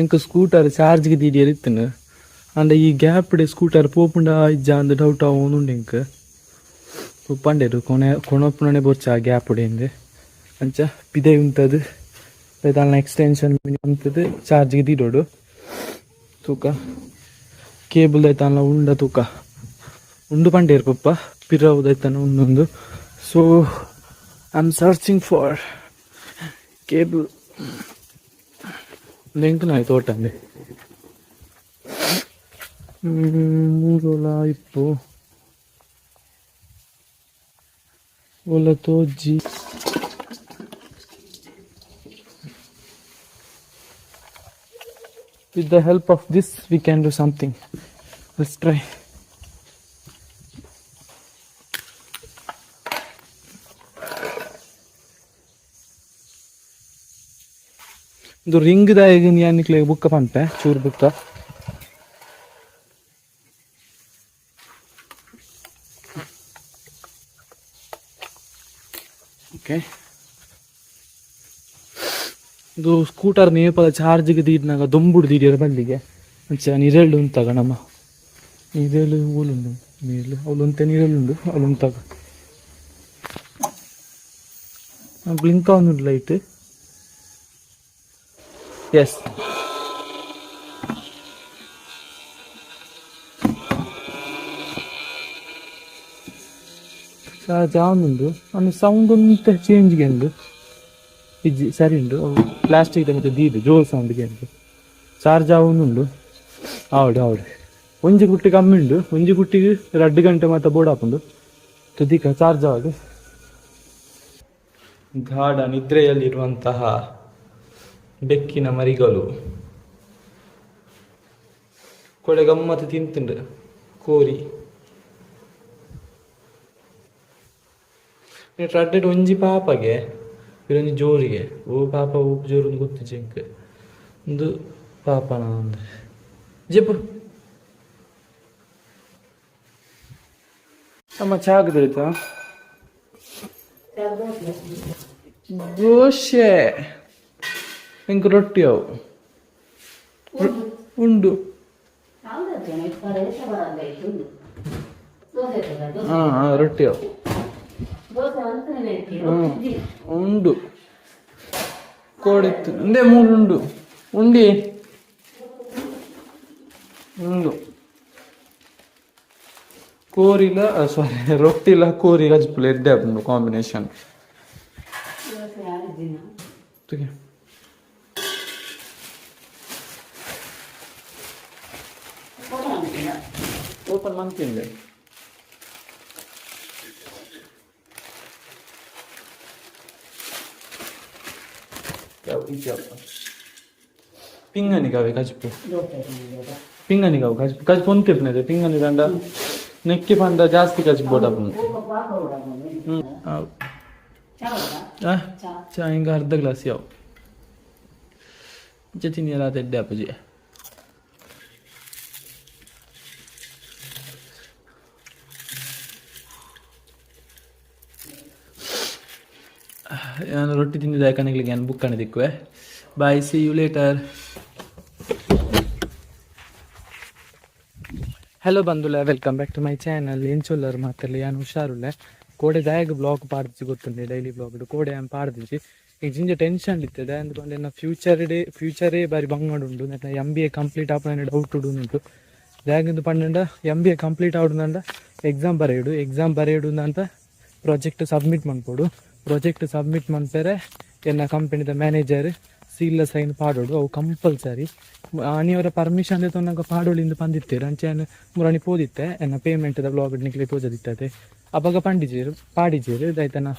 ಎಂಕ್ ಸ್ಕೂಟರ್ ಚಾರ್ಜ್ಗೆ ದೀಡಿಯರ್ ಇತ್ತನು ಅಂಡ ಈ ಗ್ಯಾಪ್ ಡೆ ಸ್ಕೂಟರ್ ಪೋಪುಂಡ ಇಜ್ಜ ಅಂದ್ ಡೌಟ್ ಅವನುಂಡು ಎಂಕ್ ಉಪ್ಪಂಡೇರು ಕೊಣೊಪ್ಪುನೇ ಬೊಚ್ಚ ಗ್ಯಾಪ್ ಉಡೆಂದು ಅಂಚ ಪಿದೆ ಉಂಟದು ದಾಲ್ನ ಎಕ್ಸ್ಟೆನ್ಷನ್ ಉಂಟದು ಚಾರ್ಜ್ಗೆ ದೀಡೋಡು ತೂಕ ಕೇಬಲ್ ದೈತಾನ ಉಂಡ ತೂಕ ಉಂಡು ಪಂಡೇರು ಪಪ್ಪ ಪಿರವು ದೈತಾನ ಉಂದೊಂದು so I am searching for cable ಎಂಕನಾಯ್ತು ತೋಟಂದೆ ಮೂರೋಲ ಇಪ್ಪು ಓಲ ತೋಜಿ with the help of this we can do something. Let's try. ಇದು ರಿಂಗ್ ದ ಈಗ ಯಾನಿಕ್ಲೆ ಬುಕ್ಕ ಪಂಪೆ ಚೂರು ಬುಕ್ಕ ಓಕೆ ಇದು ಸ್ಕೂಟರ್ ನೇಪಾಳ ಚಾರ್ಜ್ಗೆ ದೀಡ್ನಾಗ ದೊಂಬುಡು ದೀಡಿಯರ ಬಂದಿಗೆ ಅಂಚ ನೀರೆಳ್ಳು ಉಂತಾಗ ನಮ್ಮ ನೀರೆಳ್ಳು ಊಲುಂಡು ನೀರು ಅವಳುಂತೆ ನೀರೆಳ್ಳುಂಡು ಅವಳುಂತಾಗ blink on light is charge ಆನುಂಡು ಅನ್ನು ಸೌಂಡ್ ಒಂತ ಚೇಂಜ್ಗೆ ಉಂಡು ಇಜ್ಜಿ ಸರಿ ಉಂಡು ಪ್ಲಾಸ್ಟಿಕ್ ಮತ್ತೆ ದೀದು ಜೋರ್ ಸೌಂಡ್ಗೆ ಉಂಟು ಚಾರ್ಜ್ ಆವನುಂಡು ಆವಡು ಆವಡು ಒಂಜಿ ಗುಟ್ಟಿ ಕಮ್ಮಿ ಉಂಡು ಒಂಜಿ ಗುಟ್ಟಿಗೆ 2 ಗಂಟೆ ಮಾತ್ರ ಬೋರ್ಡ್ ಹಾಕೊಂಡು ತುದಿಕ ಚಾರ್ಜ್ ಆವಡು ಗಾಢ ನಿದ್ರೆಯಲ್ಲಿರುವಂತಹ ಬೆಕ್ಕಿನ ಮರಿಗಳು ಕೊಡೆ ಗಮ್ಮತ್ತು ತಿಂತುಂಡು ಕೋರಿ ರಡ್ಡೆಡ್ ಒಂಜಿ ಪಾಪಗೆ ಇದೊಂದು ಜೋರಿಗೆ ಓ ಪಾಪ ಉಪ್ಪು ಜೋರು ಒಂದು ಗೊತ್ತು ಚೆಂಕ್ ಒಂದು ಪಾಪನ ಒಂದು ಜಪ್ಪು ಅಮ್ಮ ಚಾಗದಾಯ್ತಾ ದೋಸೆ ಎಂಕ ರೊಟ್ಟಿ ಅವು ಉಂಡು ಹಾಂ ರೊಟ್ಟಿ ಅವು ಉಂಡು ಕೋಡಿತ್ತು ಒಂದೇ 3 ಉಂಡು ಉಂಡಿ ಉಂಡು ಕೋರಿಲ ಸಾರಿ ರೊಟ್ಟಿಲ ಕೋರಿ ಗಜ್ಪುಲ ಎಡ್ಡೆ ಉಂಡು ಕಾಂಬಿನೇಷನ್ ಓಪನ್ ಮಾಡ್ತೀನಿ ಪಿಂಗನಿ ಕಾವೆ ಕಜ್ಪು ಪಿಂಗನಿ ಕಾವು ಕಜ್ಪು ಕಜ್ಪು ಒಂತಿಪ್ನದೆ ಪಿಂಗನಿ ದಂಡ ನೆಕ್ಕಿ ಪಂಡ ಜಾಸ್ತಿ ಕಜ್ಪು ಬೋಡಪ್ಪು ಚಾ ಹಿಂಗ ಅರ್ಧ ಗ್ಲಾಸ್ ಯಾವು ಜತಿನಿ ಎಲ್ಲ ತೆಡ್ಡೆ ಅಪ್ಪಜಿ ನಾನು ರೊಟ್ಟಿ ತಿಂದಿದ್ದ ಯಾಕಂದ್ರೆ ನಾನು ಬುಕ್ ಕಾಣಿದಿಕ್ಕುವೆ bye see you later. Hello ಬಂಧುಲ welcome back to my channel. ಎಂಚೊಲ್ಲರು ಮಾತಲ್ಲಿ ನಾನು ಹುಷಾರುಲ್ಲ ಕೋಡೆ ದಾಯಗ ಬ್ಲಾಗ್ ಪಾಡ್ದು ಗೊತ್ತುಂಡೆ ಡೈಲಿ ಬ್ಲಾಗ್ ಕೋಡೆ ಆ್ಯಮ್ ಪಾಡ್ದಿಸಿ ಈಗ ಜಿಂಜ ಟೆನ್ಷನ್ ಇರ್ತದೆ ಅಂದ್ಕೊಂಡು ನಾ ಫ್ಯೂಚರೇ ಬಾರಿ ಬಂಗಡುಂಡು ನನ್ನ MBA ಕಂಪ್ಲೀಟ್ ಆಪನ ಡೌಟ್ ಉಂಟು ದಾಗಿಂದು ಪಂಡ MBA ಕಂಪ್ಲೀಟ್ ಆಡುಂದಂಡ ಎಕ್ಸಾಮ್ ಬರೆಯುಡು ಅಂತ ಪ್ರಾಜೆಕ್ಟ್ ಸಬ್ಮಿಟ್ ಮಾಡ್ಕೊಡು. ಪ್ರಾಜೆಕ್ಟ್ ಸಬ್ಮಿಟ್ ಮಾಡ್ತಾರೆ ಎನ್ನ ಕಂಪನಿದ ಮ್ಯಾನೇಜರ್ ಸೀಲ್ಲ ಸೈನ್ ಪಾಡೋಡು ಅವು ಕಂಪಲ್ಸರಿ ನೀವರ ಪರ್ಮಿಷನ್ ತೊನ್ನಗ ಪಾಡೋಳಿಂದ ಪಂದಿತ್ತೇರು ಅಂಚೆನ ಮುರಾಣಿ ಪೋದಿತ್ತೆ ಎನ್ನ ಪೇಮೆಂಟ್ದ ಬ್ಲಾಗ್ ನಿಕ್ಲೆ ತೋಜದಿತ್ತದೆ ಅವಾಗ ಪಾಡಿಜೇರು ಇದಾಯ್ತನ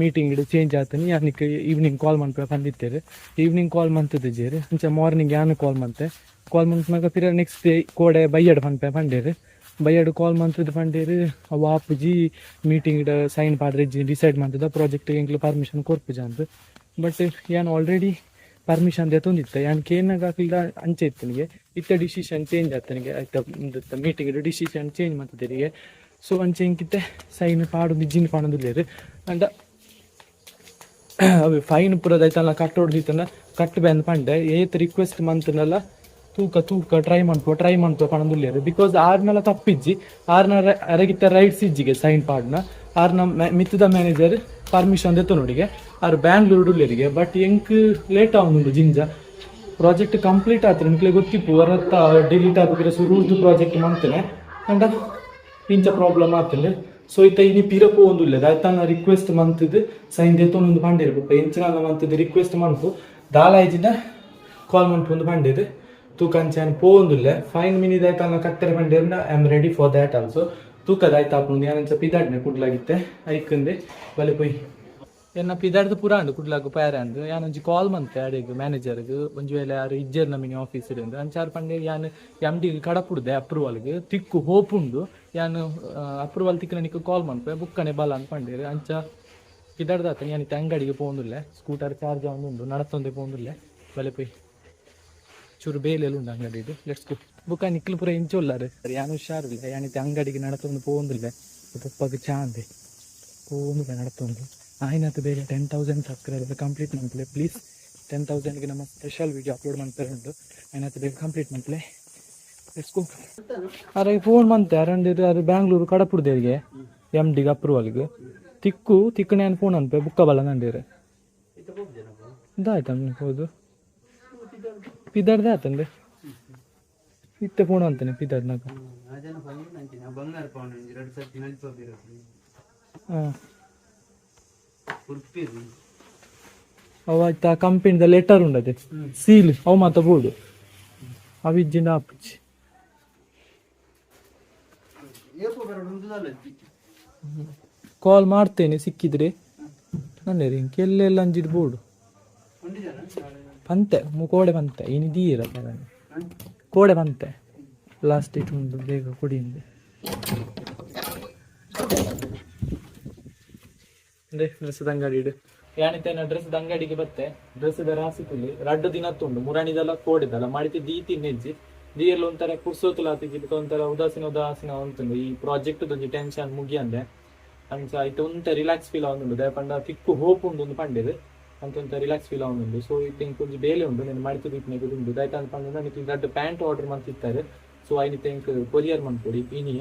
ಮೀಟಿಂಗ್ ಇಡು ಚೇಂಜ್ ಆತನಿ ಯಾನಿಕ್ ಈವ್ನಿಂಗ್ ಕಾಲ್ ಮಾಡ್ಪ ಪಂದಿತ್ತೇರು ಈವ್ನಿಂಗ್ ಕಾಲ್ ಮಂತದ್ದು ಜೇರು ಅಂಚೆ ಮಾರ್ನಿಂಗ್ ಯಾನು ಕಾಲ್ ಮಂತ್ನಾಗ ಪಿರ ನೆಕ್ಸ್ಟ್ ಡೇ ಕೋಡೆ ಬೈಯಡ್ ಪಂಡೇರು ಬೈಯಡು ಕಾಲ್ ಮಂತದ್ದು ಪಂಡೇರು ಅವು ಆಪುಜಿ ಮೀಟಿಂಗ್ ಸೈನ್ ಪಾಡ್ರೆ ಡಿಸೈಡ್ ಮಾಡ್ತದ ಪ್ರಾಜೆಕ್ಟ್ ಎಂಕ್ಲು ಪರ್ಮಿಷನ್ ಕೊರ್ಪುಜ ಅಂತ ಬಟ್ ಯಾನ್ ಆಲ್ರೆಡಿ ಪರ್ಮಿಷನ್ ತೊಂದಿತ್ತೆ ಯಾನ್ ಕೇನಾಗ ಹಾಕಿಲ್ದ ಅಂಚೆ ಇತ್ತನಿಗೆ ಇತ್ತ ಡಿಸಿಷನ್ ಚೇಂಜ್ ಆಗ್ತನಿಗೆ ಆಯ್ತಾ ಮೀಟಿಂಗ್ ಡಿಸಿಷನ್ ಚೇಂಜ್ ಮಾಡ್ತಿದ್ದೀರಿಗೆ ಸೊ ಅಂಚೆ ಇಂಕಿತ್ತೆ ಸೈನ್ ಪಾಡು ನಿಜ್ಜಿನ ಪಾಡೋದಿಲ್ಲೇರು ಅಂಡ ಅವು ಫೈನ್ ಪುರದೈತಲ್ಲ ಕಟ್ಟೋಡ್ದಿತ್ತಂದ ಕಟ್ ಬಂದು ಪಂಡೆ ಏತ್ ರಿಕ್ವೆಸ್ಟ್ ಮಂತ್ನೆಲ್ಲ ತೂಕ ಟ್ರೈ ಮಾಡ್ಕೋ ಪಣದುಲ್ಲೇರು ಬಿಕಾಸ್ ಆರ್ನೆಲ್ಲ ತಪ್ಪಿಜ್ಜಿ ಆರ್ನ ಅರಗಿತ್ತ ರೈಟ್ಸ್ ಇಜ್ಜಿಗೆ ಸೈನ್ ಪಾಡ್ನ ಆರ್ನ ಮಿತ್ತದ ಮ್ಯಾನೇಜರ್ ಪರ್ಮಿಷನ್ ದೆತ್ತು ನೋಡಿಗೆ ಆರ್ ಬ್ಯಾಂಗ್ಳೂರು ಉಳ್ಳೇರಿಗೆ ಬಟ್ ಎಂಕ್ ಲೇಟ್ ಆಗುಂಡು ಜಿಂಜ ಪ್ರಾಜೆಕ್ಟ್ ಕಂಪ್ಲೀಟ್ ಆತ್ರೆ ನಿಕ್ಲೆ ಗೊತ್ತಿಪ್ಪು ಹೊರತ್ತ ಡಿಲೀಟ್ ಆದ್ರೆ ಸುರುದು ಪ್ರಾಜೆಕ್ಟ್ ಮಾಡ್ತೇನೆ ಅಂಡ ಇಂಚ ಪ್ರಾಬ್ಲಮ್ ಆಗ್ತದೆ ಸೊ ಇತ್ತ ಇನಿ ಪಿರಪು ಒಂದುಲ್ಲ ಆಯ್ತಾನ ರಿಕ್ವೆಸ್ಟ್ ಮಂತದ್ದು ಸೈನ್ ದೆತ್ತೊಂದು ಪಂಡಿರ್ಬೇಕು ಎಂಚಿನ ಮಂತದ್ದು ರಿಕ್ವೆಸ್ಟ್ ಮಾಡ್ತು ದಾಲಾಯ್ಜಿನ ಕಾಲ್ ಮಾಡ್ತು ಒಂದು ಪಂಡಿದ್ದು ತೂಕಂಚಾನ್ ಪೋಂದುಲ್ಲ 5 ಮಿನಿಟ್ ಆಯ್ತಾನ ಕಟ್ಟರೆ ಪಂಡಿರ್ನ I am ready for that also ತೂಕದ ಆಯ್ತಾ ಆಪುಂಡು ಯಾನಂಚ ಪಿದಾಡ್ನೆ ಕುಡ್ಲಾಗಿತ್ತೆ ಐಕಂದೆ ಬಲೆ ಪೊಯ್ ಎನ್ನ ಪಿದಾಡ್ದು ಪುರಾಂಡು ಕುಡ್ಲಾಗು ಪ್ಯಾರಂದು ಯಾನೊಂಜಿ ಕಾಲ್ ಮಂತೆ ಅಡೆಗ್ ಮ್ಯಾನೇಜರ್ಗ್ ಒಂಜಿ ವೇಳೆ ಯಾರು ಇಜ್ಜರ್ ನಮಿನಿ ಆಫೀಸರ್ ಅಂದು ಅಂಚಾರು ಪಂಡೆ ಯಾನ್ ಎಮ್ ಡಿ ಕಡಪುಡ್ದೆ ಅಪ್ರೂವಲ್ಗೆ ತಿಕ್ಕು ಹೋಪುಂಡು ಯಾನು ಅಪ್ರೂವಲ್ ತಿಕ್ಕನ ನಿಕ್ಕು ಕಾಲ್ ಮಾಡ್ಪೆ ಬುಕ್ಕನೆ ಬಲ ಅಂತ ಪಂಡೇರು ಅಂಚ ಪಿದಾಡ್ದಾತ ಯಾನಿತ್ತೆ ಅಂಗಡಿಗೆ ಪೋಂದುಲ್ಲೆ ಸ್ಕೂಟರ್ ಚಾರ್ಜ್ ಉಂಡು ನಡತೊಂದೆ ಪೋಂದುಲ್ಲೆ ಬಲೆ ಪೊಯ್ ಚೂರು ಬೇಲೆಲ್ಲ ಉಂಡು ಅಂಗಡಿದು ಲೆಟ್ಸ್ ಗೋ ಬುಕ್ಕ ನಿಕ್ಲು ಪೂರ ಇಂಚೊಲ್ಲಾರೆ ಯಾನು ಹುಷಾರಿಲ್ಲ ಯಾನಿತ್ತೆ ಅಂಗಡಿಗೆ ನಡತೊಂದು ಪೋಂದುಲ್ಲೆ ಪಪ್ಪಗೆ ಚಾಂದೆ ಪೋಂದುಲ್ಲೆ ನಡತೊಂದು ಆಯ್ನತ್ತು ಬೇರೆ 10,000 ಸಬ್ಸ್ಕ್ರೈಬರ್ ಕಂಪ್ಲೀಟ್ ಮಾಡ್ಲೆ ಪ್ಲೀಸ್ 10,000ಗೆ ನಮ್ಮ ಸ್ಪೆಷಲ್ ವಿಡಿಯೋ ಅಪ್ಲೋಡ್ ಮಾಡ್ತಾರೆ ಉಂಟು ಆಯ್ನತ್ತು ಬೇಗ ಕಂಪ್ಲೀಟ್ ಮಾಡ್ಲೆ ಲೆಟ್ಸ್ ಗೋ ಅರೆ ಫೋನ್ ಮಂತೆ ಅರಂಡಿರು ಅದು ಬ್ಯಾಂಗ್ಳೂರು ಕಡಪುಡ್ದೇರಿಗೆ ಎಮ್ ಡಿಗೆ ಅಪ್ರೂವಲ್ಗೆ ತಿಕ್ಕನೆ ಏನು ಫೋನ್ ಅನ್ಪೆ ಬುಕ್ಕ ಬಲ್ಲ ನಂಡೀರೆ ಇದಾಯ್ತು ಹೌದು ಪಿದಾಡ್ದೆ ಆತಂದೆ ಇತ್ತೆ ಫೋನ್ ಅಂತಾನೆ ಪಿದಾಡ್ನಾಗ ಅವ ಆಯ್ತಾ ಕಂಪನಿದ ಲೆಟರ್ ಉಂಡದೆ ಸೀಲ್ ಅವು ಮಾತ ಬೋರ್ಡು ಅವಿಜ್ಜಿಂದ ಆಪುಚ್ಚಿ ಕಾಲ್ ಮಾಡ್ತೇನೆ ಸಿಕ್ಕಿದ್ರೆ ನನ್ನೆ ರಿಂಗ್ ಎಲ್ಲೆಲ್ಲ ಅಂಜಿದ್ ಬೋರ್ಡು ಪಂತೆ ಕೋಡೆ ಬಂತೆ ಇನ್ನು ದೀರ ಕೋಡೆ ಬಂತೆ ಲಾಸ್ಟ್ ಡೇಟ್ ಉಂಟು ಬೇಗ ಕೊಡಿಂದೆ ಡ್ರೆಸ್ದ ಅಂಗಡಿ ಇಡು ಯಾನಿತ್ತೇನ ಡ್ರೆಸ್ದ ಅಂಗಡಿಗೆ ಬತ್ತೆ ಡ್ರೆಸ್ದ ರಾಸಿ ತುಳಿ ರಡ್ಡು ದಿನ ತುಂಡು ಮುರಾಣಿದೆಲ್ಲ ಕೋಡಿದಲ್ಲ ಮಾಡಿತಿ ದೀತಿ ನೆಜ್ಜಿ ದೀರ್ಲು ಒಂಥರ ಕುರ್ಸೋತುಲಾತಿಗೆ ಒಂಥರ ಉದಾಸೀನ ಉಂಟು ಈ ಪ್ರಾಜೆಕ್ಟ್ ಒಂಜಿ ಟೆನ್ಷನ್ ಮುಗಿಯಂದೆ ಅಂಚ ಆಯ್ತು ಒಂತ ರಿಲ್ಯಾಕ್ಸ್ ಫೀಲ್ ಆಗುಂಡು ದಯಪಂಡ ತಿಕ್ಕು ಹೋಪ್ ಉಂಡು ಒಂದು ಪಂಡಿದು ಅಂತ ರಿಲ್ಯಾಕ್ಸ್ ಫೀಲ್ ಆಗುಂಡು ಸೊ ಇದು ಕೊಂಚ ಬೇಲೆ ಉಂಡು నేను ಮಾಡಿತು ದೀಪನೆ ಉಂಡು ದಯತ ಅನ್ಪಂಡ ನನಗೆ ದೊಡ್ಡ ಪ್ಯಾಂಟ್ ಆರ್ಡರ್ ಮಾಡ್ತಿರ್ತಾರೆ ಸೊ ಐನಿತ ಕೊರಿಯರ್ ಮಾಡ್ಕೊಡಿ ಇನಿ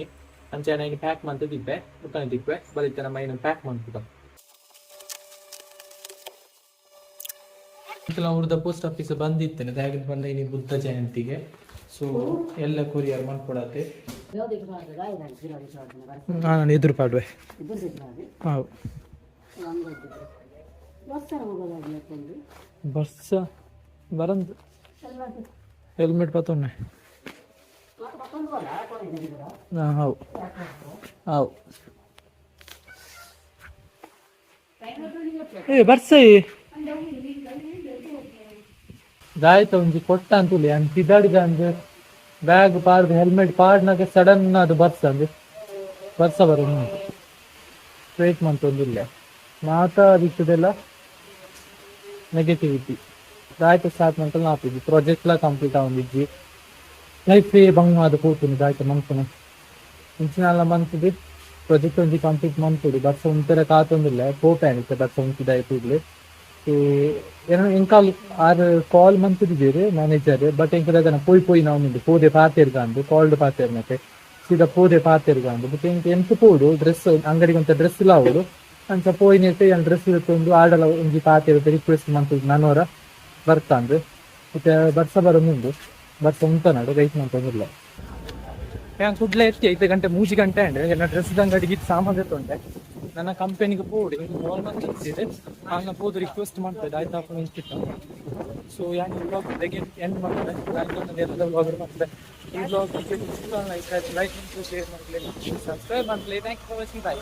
ಅಂಚ ನಾನು ಪ್ಯಾಕ್ ಮಾಡ್ತಾ ದಿಪ್ಪೆ ಬುಕ್ಕನೆ ದಿಪ್ಪೆ ಬಲಿತ ನಮ್ಮ ಏನು ಪ್ಯಾಕ್ ಮಾಡ್ಬಿಟ್ಟ ಅವ್ರದ್ದು ಪೋಸ್ಟ್ ಆಫೀಸ್ ಬಂದಿತ್ತೇನೆ ದಯವಿಟ್ಟು ಬಂದ ಇನಿ ಬುದ್ಧ ಜಯಂತಿಗೆ ಸೊ ಎಲ್ಲ ಕೊರಿಯರ್ ಮಾಡ್ಕೊಡತ್ತೆ ನಾನು ಎದುರು ಪಾಡುವೆ ಹೌದು ಬರ್ಸ ಬರಂದು ಹೆಲ್ಮೆಟ್ ಪತ್ತೊನ್ನೆ ಹೌದು ಹೌದು ಏ ಬರ್ಸ ದಾಯ್ತ ಒಂಜಿ ಕೊಟ್ಟ ಅಂತುಲಿ ಅಂತ ತಿದ್ದಾಡಿದ ಅಂದ್ರೆ ಬ್ಯಾಗ್ ಪಾರ್ದು ಹೆಲ್ಮೆಟ್ ಪಾಡ್ನಾಗ ಸಡನ್ ಅದು ಬರ್ಸ ಅಂದ್ರೆ ಬರ್ಸ ಬರೋದು ಸ್ಟ್ರೈಟ್ ಮಂತೊಂದಿಲ್ಲ ಮಾತಾಡಿದ್ದೆಲ್ಲ ನೆಗೆಟಿವಿಟಿ ದಾಯ್ತ ಸ್ಟಾರ್ಟ್ ಮಂತಲ್ಲಿ ನಾಪಿದ್ವಿ ಪ್ರಾಜೆಕ್ಟ್ಲ ಕಂಪ್ಲೀಟ್ ಆಗೊಂಡಿದ್ವಿ ಲೈಫೇ ಬಂಗ್ ಅದು ಕೂತೀನಿ ದಾಯ್ತ ಮಂತನ ಇಂಚಿನೆಲ್ಲ ಮಂತದ್ದು ಪ್ರಾಜೆಕ್ಟ್ ಒಂಜಿ ಕಂಪ್ಲೀಟ್ ಮಂತುಡು ಬರ್ಸ ಒಂಥರ ಕಾತೊಂದಿಲ್ಲ ಕೋಪೆ ಆಗುತ್ತೆ ಬರ್ಸ ಉಂಟಿದಾಯ್ತು ಏನೋ ಎಂಕಾಲ್ ಆರು ಕಾಲ್ ಮಂತಿದ್ದೀರಿ ಮ್ಯಾನೇಜರ್ ಬಟ್ ಎಂಕದಾಗ ಪೋಯ್ ನಾವು ನಿಂದು ಪೋದೆ ಪಾತಿರ್ಗಾಂದು ಕಾಲ್ಡ್ ಪಾತಿರ್ನಕ್ಕೆ ಸೀದಾ ಪೋದೆ ಪಾತಿರ್ಗಾಂದು ಬಟ್ ಎಂತ ಪೋಡು ಡ್ರೆಸ್ ಅಂಗಡಿಗೆ ಅಂತ ಡ್ರೆಸ್ ಇಲ್ಲ ಅವಳು ಅಂಚ ಪೋಯ್ನಿಟ್ಟು ಏನು ಡ್ರೆಸ್ ಇರುತ್ತೆ ಒಂದು ಆರ್ಡರ್ ಒಂಜಿ ಪಾತಿರುತ್ತೆ ರಿಕ್ವೆಸ್ಟ್ ಮಂತದ್ದು ನಾನೂರ ಬರ್ತಾಂದು ಮತ್ತೆ ಬರ್ಸ ಬರೋದು ಬರ್ಸ ಉಂಟನಾಡು ರೈಟ್ ಮಂತಂದಿಲ್ಲ ഞാൻ കുട്ടിലെ എത്തി 5 ಗಂಟೆ 3 ಗಂಟೆ ഉണ്ട് എന്നെ ഡ്രസ്സ് ಅಂಗಡಿಗೆ ಸಾಮಾನು ಎತ್ತೊಂಡೆ ನನ್ನ ಕಂಪನಿಗೆ ಪೋಡಿ ಕಾಲ್ ಮಾಡ್ತಿದ್ದೆ ನಾನು ಪೋದು ರಿಕ್ವೆಸ್ಟ್ ಮಾಡ್ತಿದ್ದೆ ಆಯ್ತು ಹಾಕೊಂಡು ನಿಂತಿತ್ತು ಸೊ ಯಾನ್ ಬ್ಲಾಗ್ ಬೆಗೆ ಎಂಡ್ ಮಾಡ್ತಾರೆ ನಾನು ಎಲ್ಲ ಬ್ಲಾಗರ್ ಮಾಡ್ತಿದ್ದೆ ಈ ಬ್ಲಾಗ್ ಲೈಕ್ ಶೇರ್ ಮಾಡ್ಲಿ ಸಬ್ಸ್ಕ್ರೈಬ್ ಮಾಡ್ಲಿ thank you for watching by